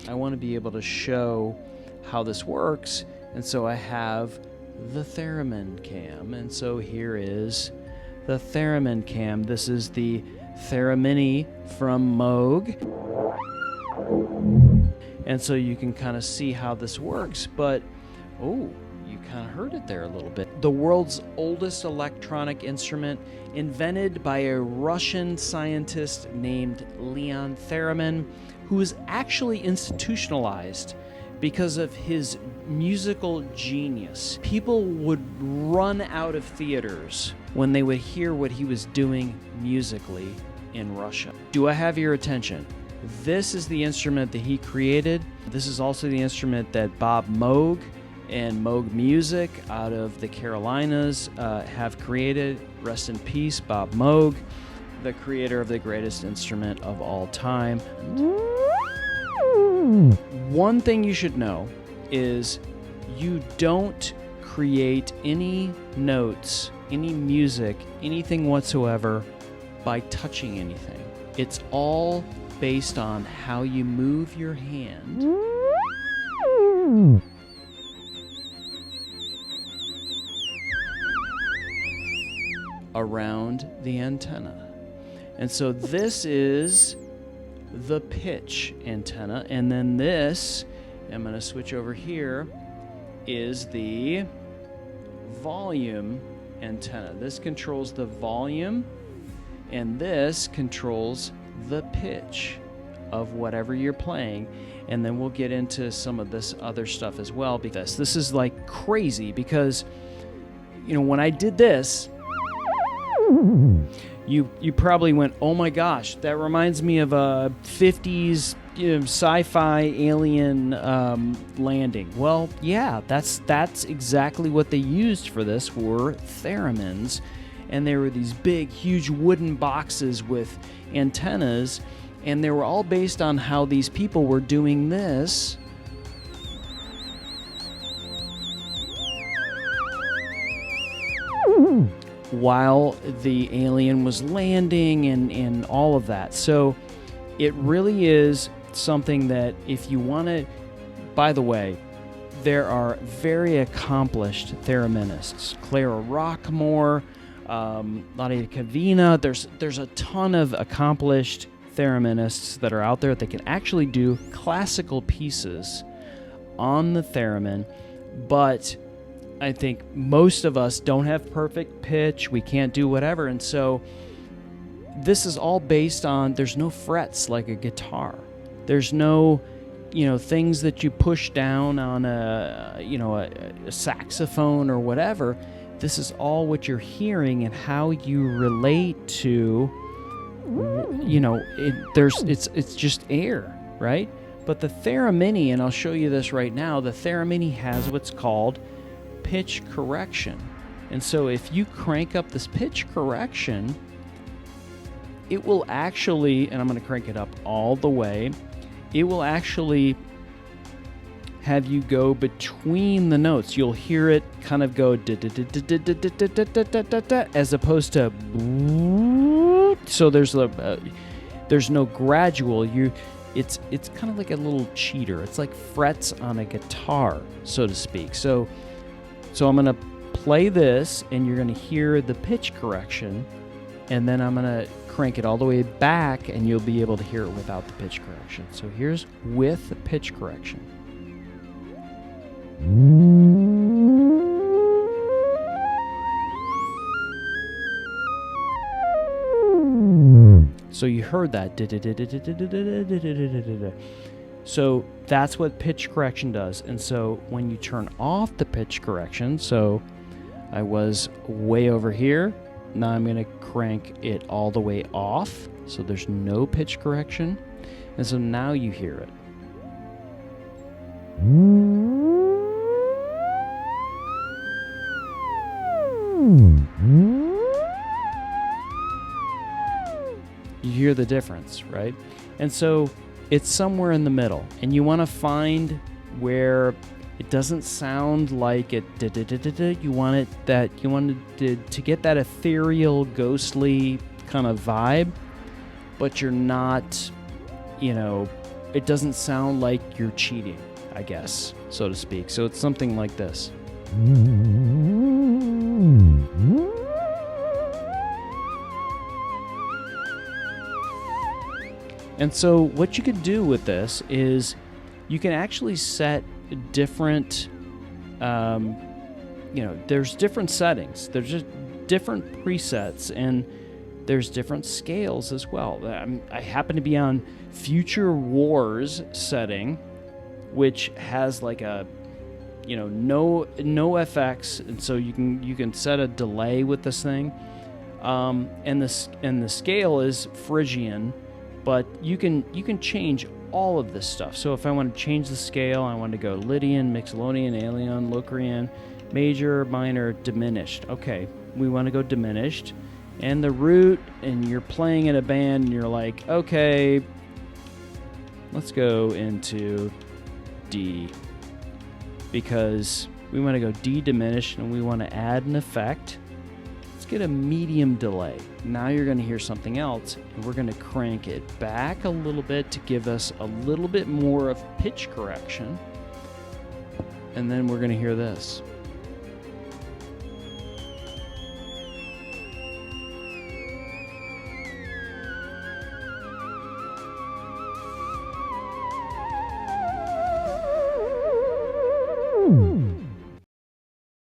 I want to be able to show how this works, and so I have the Theremin cam. And so here is the Theremin cam. This is the Theremini from Moog. And so you can kind of see how this works, but oh, you kind of heard it there a little bit. The world's oldest electronic instrument, invented by a Russian scientist named Leon Theremin, who was actually institutionalized because of his musical genius. People would run out of theaters when they would hear what he was doing musically in Russia. Do I have your attention? This is the instrument that he created. This is also the instrument that Bob Moog and Moog Music out of the Carolinas have created. Rest in peace, Bob Moog, the creator of the greatest instrument of all time. One thing you should know is you don't create any notes, any music, anything whatsoever by touching anything. It's all based on how you move your hand around the antenna. And so this is the pitch antenna, and then this, I'm going to switch over here, is the volume antenna. This controls the volume, and this controls the pitch of whatever you're playing. And then we'll get into some of this other stuff as well, because this is like crazy, because when I did this, you probably went, oh my gosh, that reminds me of a 50s sci-fi alien landing. Well, yeah, that's exactly what they used for this, were theremins. And they were these big, huge wooden boxes with antennas, and they were all based on how these people were doing this. While the alien was landing and all of that. So it really is something that if you want to, by the way, there are very accomplished thereminists. Clara Rockmore, Nadia Kavina, there's a ton of accomplished thereminists that are out there that can actually do classical pieces on the theremin, but I think most of us don't have perfect pitch, we can't do whatever, and so this is all based on, there's no frets like a guitar. There's no, things that you push down on a saxophone or whatever. This is all what you're hearing and how you relate to, it's just air, right? But the Theremini, and I'll show you this right now, the Theremini has what's called pitch correction. And so if you crank up this pitch correction, it will actually, and I'm going to crank it up all the way, it will actually have you go between the notes. You'll hear it kind of go as opposed to, so there's no gradual. It's kind of like a little cheater. It's like frets on a guitar, so to speak. So I'm going to play this, and you're going to hear the pitch correction, and then I'm going to crank it all the way back, and you'll be able to hear it without the pitch correction. So here's with the pitch correction. So you heard that. So that's what pitch correction does. And so when you turn off the pitch correction, so I was way over here, now I'm going to crank it all the way off, so there's no pitch correction. And so now you hear it. You hear the difference, right? And so it's somewhere in the middle, and you want to find where it doesn't sound like it. You want to get that ethereal, ghostly kind of vibe, but you're not, it doesn't sound like you're cheating, I guess, so to speak. So it's something like this. And so what you could do with this is you can actually set different, there's different settings. There's just different presets, and there's different scales as well. I happen to be on Future Wars setting, which has like a, no FX, and so you can set a delay with this thing. And the scale is Phrygian, but you can change all of this stuff. So if I want to change the scale, I want to go Lydian, Mixolydian, Alien, Locrian, major, minor, diminished. Okay, we want to go diminished. And the root, and you're playing in a band, and you're like, okay, let's go into D, because we want to go D diminished, and we want to add an effect. Let's get a medium delay. Now you're going to hear something else, and we're going to crank it back a little bit to give us a little bit more of pitch correction. And then we're going to hear this.